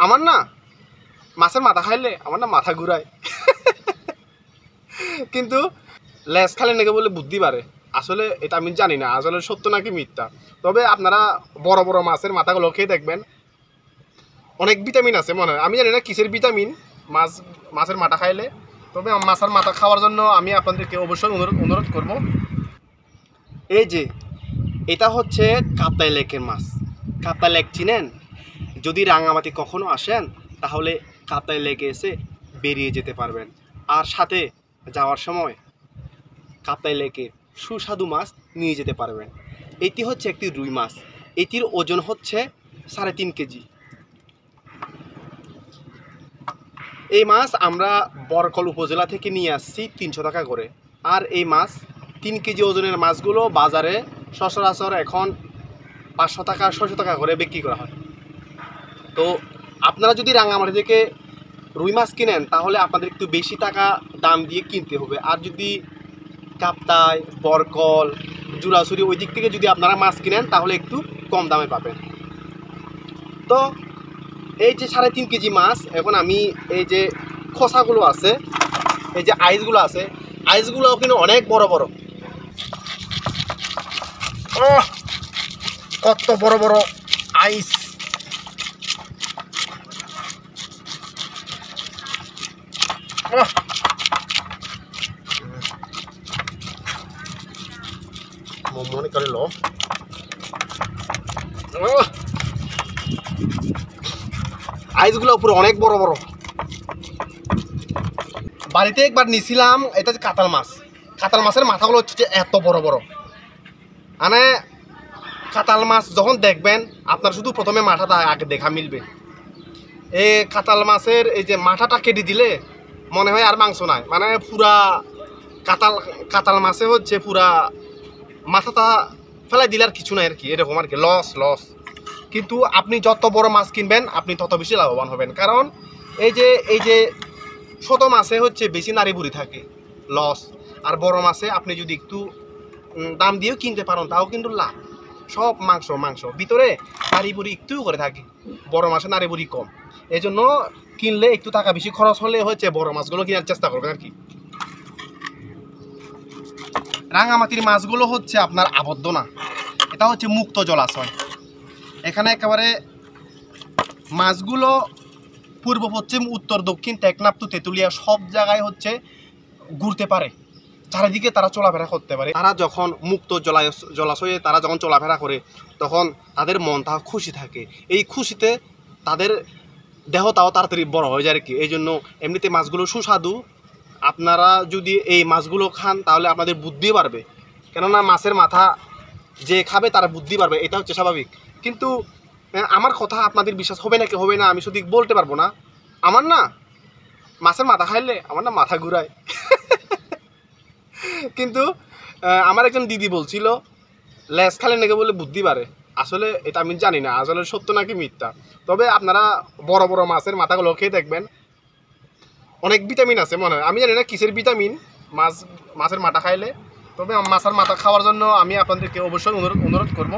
আমার না মাছের মাথা খাইলে আমার না মাথা ঘুরায়। কিন্তু লেজ খালে নাকি বলে বুদ্ধি বাড়ে। আসলে এটা আমি জানি না আসলে সত্য নাকি মিথ্যা। তবে আপনারা বড় বড় মাছের মাথাগুলো খেয়ে দেখবেন, অনেক ভিটামিন আছে মনে হয়। আমি জানি না কিসের ভিটামিন মাছের মাথা খাইলে। তবে মাছের মাথা খাওয়ার জন্য আমি আপনাদেরকে অবশ্যই অনুরোধ করব। এই যে এটা হচ্ছে কাপ্তাই লেকের মাছ। কাপ্তাই লেক চিনেন? যদি রাঙামাটি কখনো আসেন তাহলে কাপ্তাই লেকে এসে বেরিয়ে যেতে পারবেন। আর সাথে যাওয়ার সময় কাপ্তাই লেকের সুস্বাদু মাছ নিয়ে যেতে পারবেন। এটি হচ্ছে একটি রুই মাছ। এটির ওজন হচ্ছে 3.5 কেজি। এই মাছ আমরা বরকল উপজেলা থেকে নিয়ে আসছি 300 টাকা করে। আর এই মাছ 3 কেজি ওজনের মাছগুলো বাজারে সচরাচর এখন 500 টাকা 600 টাকা করে বিক্রি করা হয়। তো আপনারা যদি রাঙামাটি থেকে রুই মাছ কিনেন তাহলে আপনাদের একটু বেশি টাকা দাম দিয়ে কিনতে হবে। আর যদি কাপ্তাই, বরকল, জুরাছড়ি ওই দিক থেকে যদি আপনারা মাছ কিনেন তাহলে একটু কম দামে পাবেন। তো এই যে 3.5 কেজি মাছ, এখন আমি এই যে খোসাগুলো আছে, এই যে আইসগুলো আছে, আইসগুলোও কিন্তু অনেক বড় বড়। কত বড় বড় আইস! মনে করে লো আইসগুলো পুরো অনেক বড় বড়। বাড়িতে একবার নিয়েছিলাম, এটা হচ্ছে কাতাল মাছ। কাতাল মাছের মাথাগুলো হচ্ছে এত বড় বড়। মানে কাতাল মাছ যখন দেখবেন আপনার শুধু প্রথমে মাথাটা আগে দেখা মিলবে। এই কাতাল মাছের এই যে মাথাটা কেটে দিলে মনে হয় আর মাংস নাই। মানে পুরা কাতাল মাছে হচ্ছে পুরা মাথাটা ফেলাই দিলে আর কিছু নাই আর কি, এরকম আর কি। লস। কিন্তু আপনি যত বড় মাছ কিনবেন আপনি তত বেশি লাভবান হবেন। কারণ এই যে ছোট মাছে হচ্ছে বেশি নাড়ি বুড়ি থাকে, লস। আর বড় মাছে আপনি যদি একটু দাম দিয়েও কিনতে পারেন তাও কিন্তু লাভ। সব মাংস ভিতরে নাড়ি বুড়ি একটু করে থাকে, বড় মাছে নাড়ি বুড়ি কম। এই জন্য কিনলে একটু টাকা বেশি খরচ হলে হচ্ছে বড় মাছগুলো কেনার চেষ্টা করবেন আর কি। রাঙামাটির মাছগুলো হচ্ছে আপনার আবদ্ধ না, এটা হচ্ছে মুক্ত জলাশয়। এখানে একেবারে মাছগুলো পূর্ব পশ্চিম উত্তর দক্ষিণ টেকনাফ টু তেঁতুলিয়া সব জায়গায় হচ্ছে ঘুরতে পারে, চারিদিকে তারা চলাফেরা করতে পারে। তারা যখন মুক্ত জলাশয়ে তারা যখন চলাফেরা করে তখন তাদের মনটা খুশি থাকে। এই খুশিতে তাদের দেহটাও তাড়াতাড়ি বড় হয়ে যায় আর কি। এই জন্য এমনিতে মাছগুলো সুস্বাদু। আপনারা যদি এই মাছগুলো খান তাহলে আপনাদের বুদ্ধি বাড়বে, কেননা মাছের মাথা যে খাবে তার বুদ্ধি বাড়বে, এটা হচ্ছে স্বাভাবিক। কিন্তু আমার কথা আপনাদের বিশ্বাস হবে নাকি হবে না আমি সঠিক বলতে পারবো না। আমার না মাছের মাথা খাইলে আমার না মাথা ঘুরায়। কিন্তু আমার একজন দিদি বলছিল লেজ খালে নাকি বলে বুদ্ধি বাড়ে। আসলে এটা আমি জানি না আসলে সত্য নাকি মিথ্যা। তবে আপনারা বড় বড় মাছের মাথাগুলো খেয়ে দেখবেন, অনেক ভিটামিন আছে মনে হয়। আমি জানি না কিসের ভিটামিন মাছের মাথা খাইলে। তবে মাছের মাথা খাওয়ার জন্য আমি আপনাদেরকে অবশ্যই অনুরোধ করব।